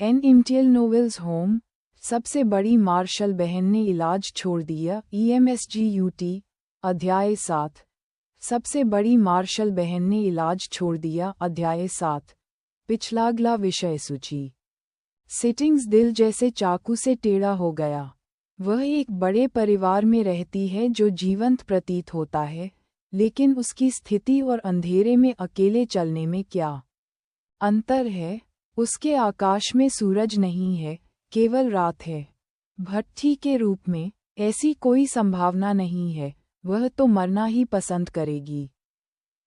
N इम्टियल novels home, सबसे बड़ी martial बहन ने इलाज छोड़ दिया। EMSGUT, अध्याय 7। सबसे बड़ी मार्शल बहन ने इलाज छोड़ दिया। अध्याय 7। पिछला अगला विषय सूची। सिटिंग्स दिल जैसे चाकू से टेढ़ा हो गया। वह एक बड़े परिवार में रहती है जो जीवंत प्रतीत होता है, लेकिन उसकी स्थिति और अंधेरे में अकेले चलने में क्या अंतर है। उसके आकाश में सूरज नहीं है, केवल रात है। भट्टी के रूप में ऐसी कोई संभावना नहीं है, वह तो मरना ही पसंद करेगी।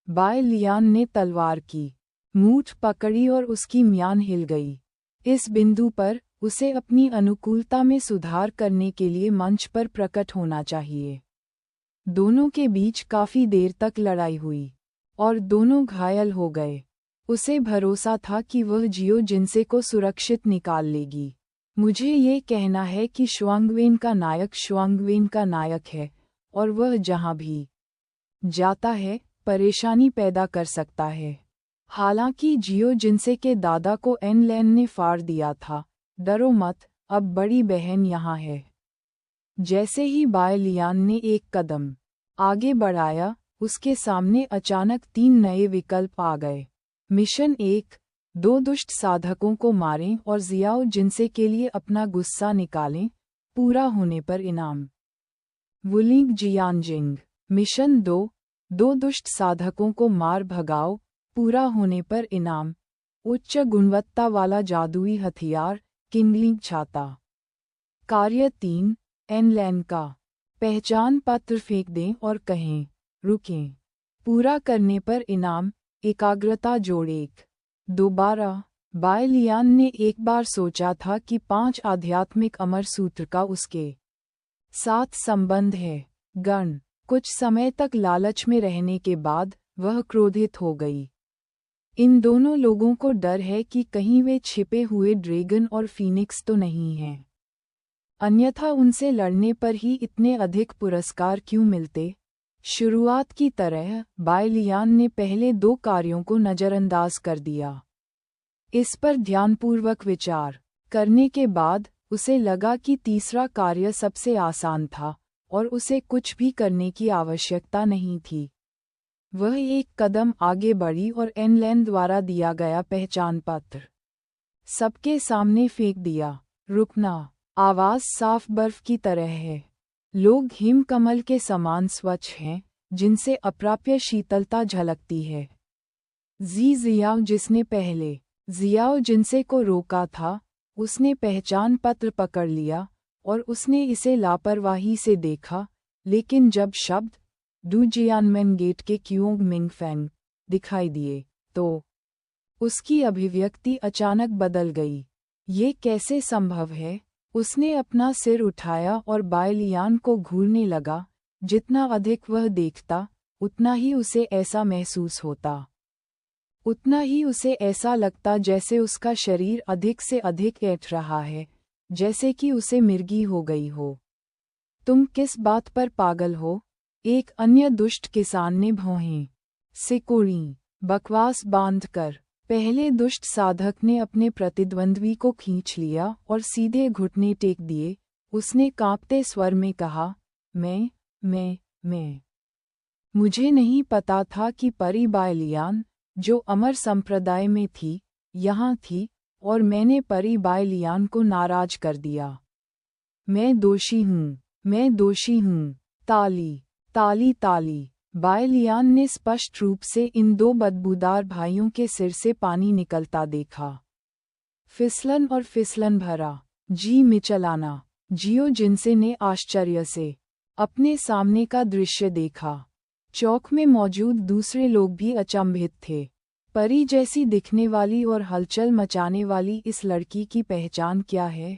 बाय लियान ने तलवार की मूठ पकड़ी और उसकी म्यान हिल गई। इस बिंदु पर उसे अपनी अनुकूलता में सुधार करने के लिए मंच पर प्रकट होना चाहिए। दोनों के बीच काफी देर तक लड़ाई हुई और दोनों घायल हो गए। उसे भरोसा था कि वह जियो जिनसे को सुरक्षित निकाल लेगी। मुझे ये कहना है कि श्वांगवेन का नायक है, और वह जहाँ भी जाता है परेशानी पैदा कर सकता है। हालांकि जियो जिनसे के दादा को एन लैन ने फाड़ दिया था। डरो मत, अब बड़ी बहन यहाँ है। जैसे ही बाय लियान ने एक कदम आगे बढ़ाया, उसके सामने अचानक 3 नए विकल्प आ गए। मिशन 1, 2 दुष्ट साधकों को मारें और जियाओ जिनसे के लिए अपना गुस्सा निकालें, पूरा होने पर इनाम। वुलिंग जियानजिंग। मिशन 2, 2 दुष्ट साधकों को मार भगाओ, पूरा होने पर इनाम। उच्च गुणवत्ता वाला जादुई हथियार, किंगलिंग छाता। कार्य 3, एन लैन का पहचान पत्र फेंक दें और कहें, रुकें। पूरा करने पर इनाम, एकाग्रता जोड़ें। दोबारा, बाय लियान ने एक बार सोचा था कि 5 आध्यात्मिक अमर सूत्र का उसके साथ संबंध है। गण कुछ समय तक लालच में रहने के बाद वह क्रोधित हो गई। इन दोनों लोगों को डर है कि कहीं वे छिपे हुए ड्रैगन और फीनिक्स तो नहीं हैं। अन्यथा उनसे लड़ने पर ही इतने अधिक पुरस्कार क्यों मिलते। शुरुआत की तरह बाय लियान ने पहले 2 कार्यों को नज़रअंदाज कर दिया। इस पर ध्यानपूर्वक विचार करने के बाद उसे लगा कि तीसरा कार्य सबसे आसान था और उसे कुछ भी करने की आवश्यकता नहीं थी। वह एक कदम आगे बढ़ी और एन लैन द्वारा दिया गया पहचान पत्र सबके सामने फेंक दिया। रुकना। आवाज़ साफ बर्फ की तरह है। लोग हिमकमल के समान स्वच्छ हैं, जिनसे अप्राप्य शीतलता झलकती है। जियाओ जिसने पहले जियाओ जिनसे को रोका था, उसने पहचान पत्र पकड़ लिया और उसने इसे लापरवाही से देखा, लेकिन जब शब्द डू जियानमेन गेट के क्योंग मिंग फैंग दिखाई दिए, तो उसकी अभिव्यक्ति अचानक बदल गई। ये कैसे संभव है? उसने अपना सिर उठाया और बाय लियान को घूरने लगा। जितना अधिक वह देखता, उतना ही उसे ऐसा महसूस होता। उतना ही उसे ऐसा लगता जैसे उसका शरीर अधिक से अधिक ऐंठ रहा है, जैसे कि उसे मिर्गी हो गई हो। तुम किस बात पर पागल हो? एक अन्य दुष्ट किसान ने भौहें सिकोड़ी बकवास बांधकर। पहले दुष्ट साधक ने अपने प्रतिद्वंद्वी को खींच लिया और सीधे घुटने टेक दिए। उसने कांपते स्वर में कहा, मैं मुझे नहीं पता था कि परी बाय लियान, जो अमर संप्रदाय में थी, यहाँ थी, और मैंने परी बाय लियान को नाराज कर दिया। मैं दोषी हूँ। ताली ताली ताली। बाय लियान ने स्पष्ट रूप से इन 2 बदबूदार भाइयों के सिर से पानी निकलता देखा। फिसलन भरा। जी मिचलाना। जियो जिनसे ने आश्चर्य से अपने सामने का दृश्य देखा। चौक में मौजूद दूसरे लोग भी अचंभित थे। परी जैसी दिखने वाली और हलचल मचाने वाली इस लड़की की पहचान क्या है?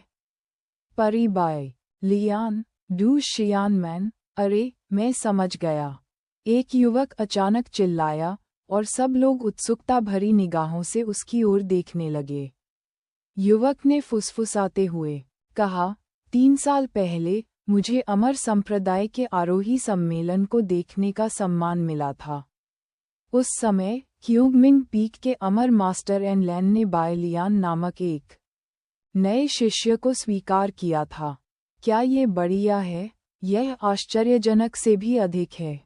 परी बाय लियान, डू शियानमैन। अरे, मैं समझ गया। एक युवक अचानक चिल्लाया और सब लोग उत्सुकता भरी निगाहों से उसकी ओर देखने लगे। युवक ने फुसफुसाते हुए कहा, 3 साल पहले मुझे अमर संप्रदाय के आरोही सम्मेलन को देखने का सम्मान मिला था। उस समय क्यूगमिंग पीक के अमर मास्टर एन लैन ने बाय लियान नामक एक नए शिष्य को स्वीकार किया था। क्या ये बढ़िया है? यह आश्चर्यजनक से भी अधिक है।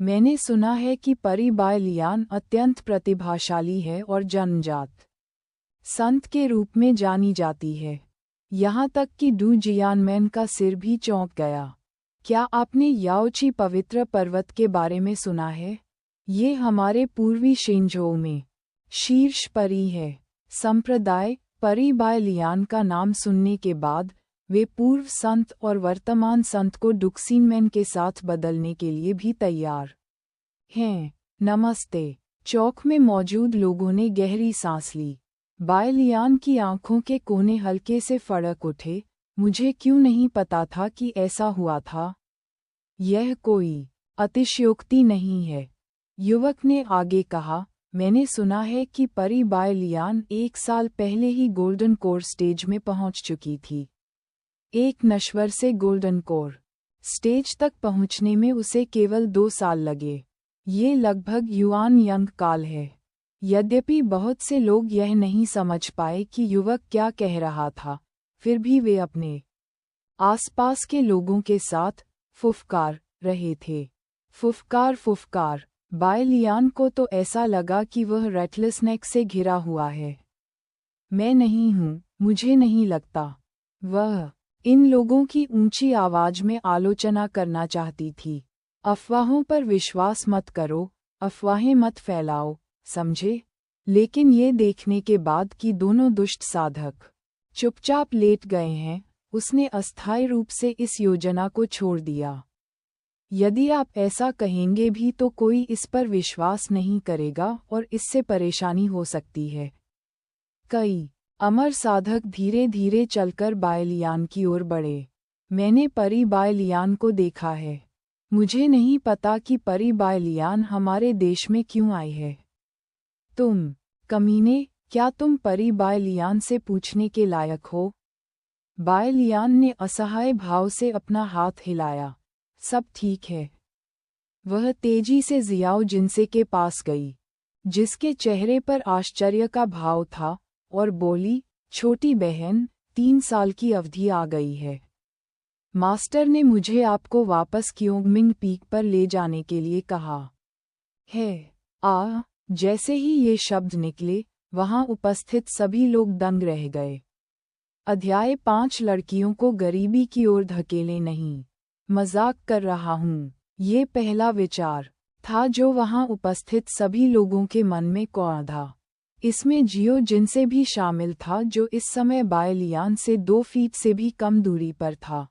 मैंने सुना है कि परी बाय लियान अत्यंत प्रतिभाशाली है और जन्मजात संत के रूप में जानी जाती है। यहाँ तक कि डू जियानमैन का सिर भी चौंक गया। क्या आपने याओची पवित्र पर्वत के बारे में सुना है? ये हमारे पूर्वी शिंझोउ में शीर्ष परी है। संप्रदाय परी बाय लियान का नाम सुनने के बाद वे पूर्व संत और वर्तमान संत को डुक्सिनमैन के साथ बदलने के लिए भी तैयार हैं। नमस्ते। चौक में मौजूद लोगों ने गहरी सांस ली। बाय लियान की आंखों के कोने हल्के से फड़क उठे। मुझे क्यों नहीं पता था कि ऐसा हुआ था? यह कोई अतिशयोक्ति नहीं है, युवक ने आगे कहा। मैंने सुना है कि परी बाय लियान 1 साल पहले ही गोल्डन कोर स्टेज में पहुंच चुकी थी। एक नश्वर से गोल्डन कोर स्टेज तक पहुंचने में उसे केवल 2 साल लगे। ये लगभग युआन यंग काल है। यद्यपि बहुत से लोग यह नहीं समझ पाए कि युवक क्या कह रहा था, फिर भी वे अपने आसपास के लोगों के साथ फुफकार रहे थे। फुफकार फुफकार। बाय लियान को तो ऐसा लगा कि वह रेटलेसनेक से घिरा हुआ है। मैं नहीं हूँ, मुझे नहीं लगता। वह इन लोगों की ऊंची आवाज में आलोचना करना चाहती थी। अफवाहों पर विश्वास मत करो, अफवाहें मत फैलाओ, समझे? लेकिन ये देखने के बाद कि दोनों दुष्ट साधक चुपचाप लेट गए हैं, उसने अस्थायी रूप से इस योजना को छोड़ दिया। यदि आप ऐसा कहेंगे भी तो कोई इस पर विश्वास नहीं करेगा और इससे परेशानी हो सकती है। कई अमर साधक धीरे धीरे चलकर बाय लियान की ओर बढ़े। मैंने परी बाय लियान को देखा है। मुझे नहीं पता कि परी बाय लियान हमारे देश में क्यों आई है। तुम कमीने, क्या तुम परी बाय लियान से पूछने के लायक हो? बाय लियान ने असहाय भाव से अपना हाथ हिलाया। सब ठीक है। वह तेजी से जियाओ जिनसे के पास गई, जिसके चेहरे पर आश्चर्य का भाव था, और बोली, छोटी बहन, 3 साल की अवधि आ गई है। मास्टर ने मुझे आपको वापस क्योंगमिंग पीक पर ले जाने के लिए कहा है। जैसे ही ये शब्द निकले, वहां उपस्थित सभी लोग दंग रह गए। अध्याय 5 लड़कियों को गरीबी की ओर धकेले नहीं। मजाक कर रहा हूँ। ये पहला विचार था जो वहां उपस्थित सभी लोगों के मन में कौंधा। इसमें जियो जिनसे भी शामिल था, जो इस समय बाय लियान से 2 फीट से भी कम दूरी पर था।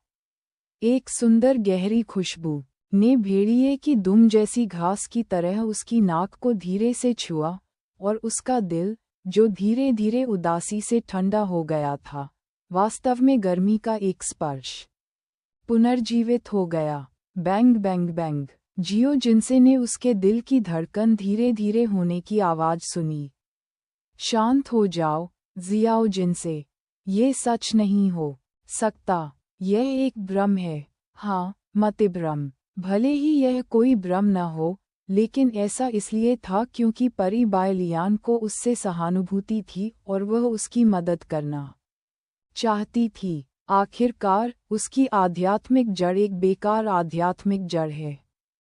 एक सुंदर गहरी खुशबू ने भेड़िए की दुम जैसी घास की तरह उसकी नाक को धीरे से छुआ, और उसका दिल, जो धीरे धीरे उदासी से ठंडा हो गया था, वास्तव में गर्मी का एक स्पर्श पुनर्जीवित हो गया। Bang bang bang. जियो जिनसे ने उसके दिल की धड़कन धीरे धीरे होने की आवाज सुनी। शांत हो जाओ, जियाओ जिनसे। ये सच नहीं हो सकता। यह एक भ्रम है। हाँ, मत भ्रम। भले ही यह कोई भ्रम न हो, लेकिन ऐसा इसलिए था क्योंकि परी बाय लियान को उससे सहानुभूति थी और वह उसकी मदद करना चाहती थी। आखिरकार, उसकी आध्यात्मिक जड़ एक बेकार आध्यात्मिक जड़ है।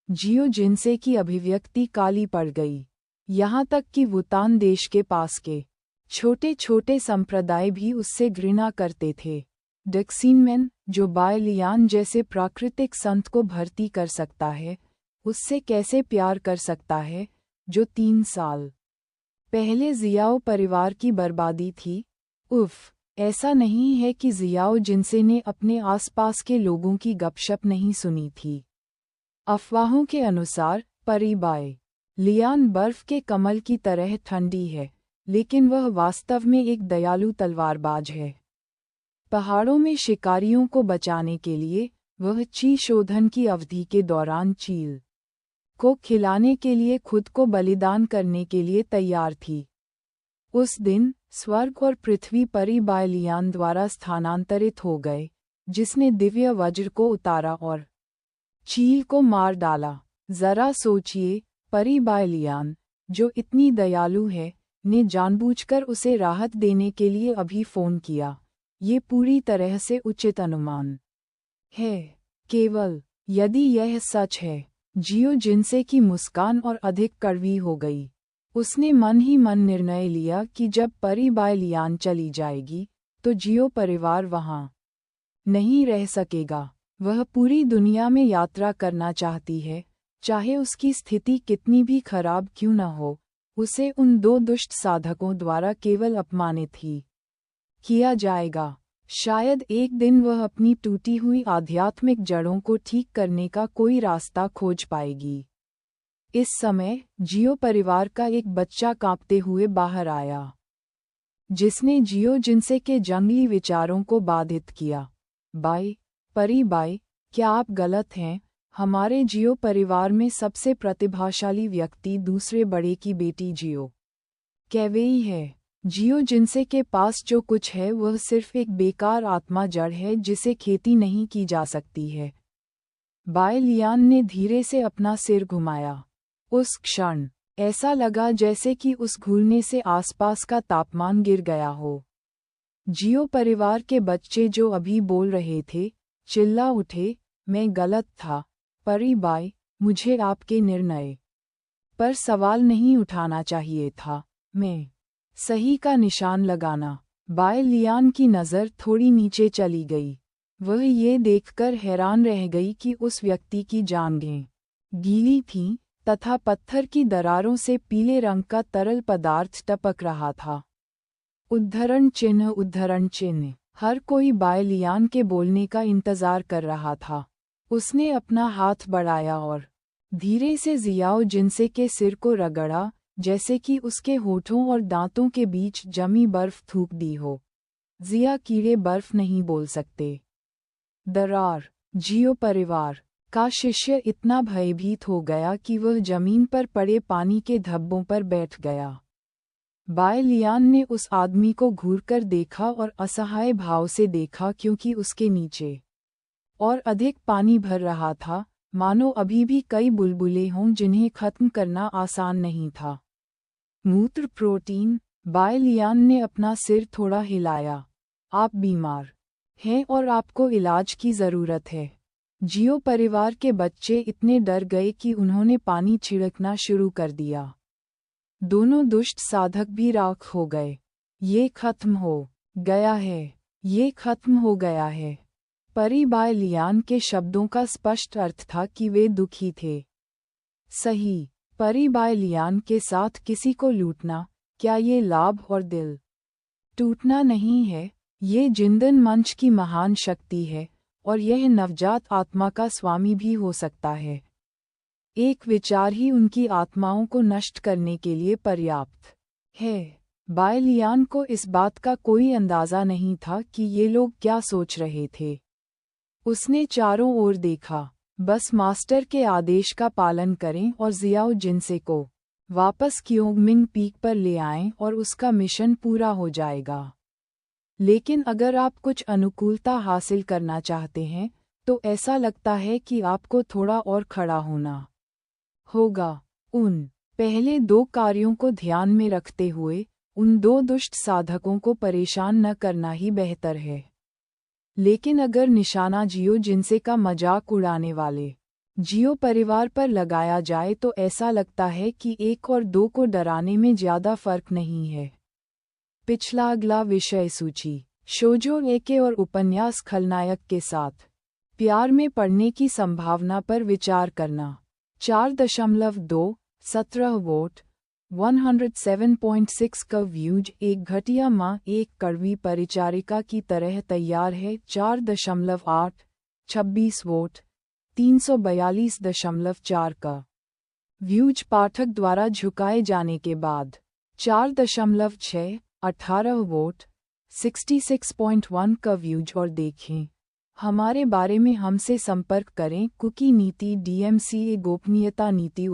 जियो जिनसे की अभिव्यक्ति काली पड़ गई। यहाँ तक कि वुतान देश के पास के छोटे छोटे संप्रदाय भी उससे घृणा करते थे। डक्सिनमैन, जो बाय लियान जैसे प्राकृतिक संत को भर्ती कर सकता है, उससे कैसे प्यार कर सकता है, जो 3 साल पहले जियाओ परिवार की बर्बादी थी? उफ़, ऐसा नहीं है कि जियाओ जिनसे ने अपने आसपास के लोगों की गपशप नहीं सुनी थी। अफवाहों के अनुसार, परी बाय लियान बर्फ के कमल की तरह ठंडी है, लेकिन वह वास्तव में एक दयालु तलवारबाज है। पहाड़ों में शिकारियों को बचाने के लिए, वह ची शोधन की अवधि के दौरान चील को खिलाने के लिए खुद को बलिदान करने के लिए तैयार थी। उस दिन, स्वर्ग और पृथ्वी परी बाय लियान द्वारा स्थानांतरित हो गए, जिसने दिव्य वज्र को उतारा और चील को मार डाला। जरा सोचिए, परी बाय लियान, जो इतनी दयालु है, ने जानबूझकर उसे राहत देने के लिए अभी फोन किया, ये पूरी तरह से उचित अनुमान है। केवल यदि यह सच है, जियो जिनसे की मुस्कान और अधिक कड़वी हो गई। उसने मन ही मन निर्णय लिया कि जब परी बाय लियान चली जाएगी, तो जियो परिवार वहाँ नहीं रह सकेगा। वह पूरी दुनिया में यात्रा करना चाहती है, चाहे उसकी स्थिति कितनी भी खराब क्यों न हो। उसे उन दो दुष्ट साधकों द्वारा केवल अपमानित ही किया जाएगा। शायद एक दिन वह अपनी टूटी हुई आध्यात्मिक जड़ों को ठीक करने का कोई रास्ता खोज पाएगी। इस समय जियो परिवार का एक बच्चा कांपते हुए बाहर आया, जिसने जियो जिनसे के जंगली विचारों को बाधित किया। बाई, परी बाई, क्या आप गलत हैं? हमारे जियो परिवार में सबसे प्रतिभाशाली व्यक्ति दूसरे बड़े की बेटी जियो कैवेई है। जियो जिनसे के पास जो कुछ है वह सिर्फ एक बेकार आत्मा जड़ है जिसे खेती नहीं की जा सकती है। बाय लियान ने धीरे से अपना सिर घुमाया। उस क्षण ऐसा लगा जैसे कि उस घूरने से आसपास का तापमान गिर गया हो। जियो परिवार के बच्चे जो अभी बोल रहे थे, चिल्ला उठे, मैं गलत था, परी बाई, मुझे आपके निर्णय पर सवाल नहीं उठाना चाहिए था। मैं सही का निशान लगाना। बाय लियान की नज़र थोड़ी नीचे चली गई। वह ये देखकर हैरान रह गई कि उस व्यक्ति की जांघें गीली थीं तथा पत्थर की दरारों से पीले रंग का तरल पदार्थ टपक रहा था। उद्धरण चिन्ह, उद्धरण चिन्ह। हर कोई बाय लियान के बोलने का इंतजार कर रहा था। उसने अपना हाथ बढ़ाया और धीरे से जियाओ जिनसे के सिर को रगड़ा, जैसे कि उसके होठों और दांतों के बीच जमी बर्फ थूक दी हो। जिया कीड़े बर्फ नहीं बोल सकते। दरार। जियो परिवार का शिष्य इतना भयभीत हो गया कि वह जमीन पर पड़े पानी के धब्बों पर बैठ गया। बाय लियान ने उस आदमी को घूरकर देखा और असहाय भाव से देखा, क्योंकि उसके नीचे और अधिक पानी भर रहा था, मानो अभी भी कई बुलबुले हों जिन्हें खत्म करना आसान नहीं था। मूत्र प्रोटीन। बाय लियान ने अपना सिर थोड़ा हिलाया। आप बीमार हैं और आपको इलाज की ज़रूरत है। जियो परिवार के बच्चे इतने डर गए कि उन्होंने पानी छिड़कना शुरू कर दिया। दोनों दुष्ट साधक भी राख हो गए। ये खत्म हो गया है, ये खत्म हो गया है। परी बाय लियान के शब्दों का स्पष्ट अर्थ था कि वे दुखी थे। सही, परी बाय लियान के साथ किसी को लूटना, क्या ये लाभ और दिल टूटना नहीं है? ये जिंदन मंच की महान शक्ति है, और यह नवजात आत्मा का स्वामी भी हो सकता है। एक विचार ही उनकी आत्माओं को नष्ट करने के लिए पर्याप्त है। बाय लियान को इस बात का कोई अंदाज़ा नहीं था कि ये लोग क्या सोच रहे थे। उसने चारों ओर देखा। बस मास्टर के आदेश का पालन करें और जियाओ जिनसे को वापस क्योंगमिंग पीक पर ले आएं और उसका मिशन पूरा हो जाएगा। लेकिन अगर आप कुछ अनुकूलता हासिल करना चाहते हैं, तो ऐसा लगता है कि आपको थोड़ा और खड़ा होना होगा। उन पहले दो कार्यों को ध्यान में रखते हुए उन दो दुष्ट साधकों को परेशान न करना ही बेहतर है। लेकिन अगर निशाना जियो जिनसे का मजाक उड़ाने वाले जियो परिवार पर लगाया जाए तो ऐसा लगता है कि 1 और 2 को डराने में ज़्यादा फर्क नहीं है। पिछला अगला विषय सूची। शोजो एके और उपन्यास खलनायक के साथ प्यार में पड़ने की संभावना पर विचार करना। 4.2 17 वोट 107.6 का व्यूज। एक घटिया माँ एक कड़वी परिचारिका की तरह तैयार है। 4.8 26 वोट 342.4 का व्यूज पाठक द्वारा झुकाए जाने के बाद। 4.6 18 वोट 66.1 का व्यूज। और देखें हमारे बारे में हमसे संपर्क करें। कुकी नीति DMCA गोपनीयता नीति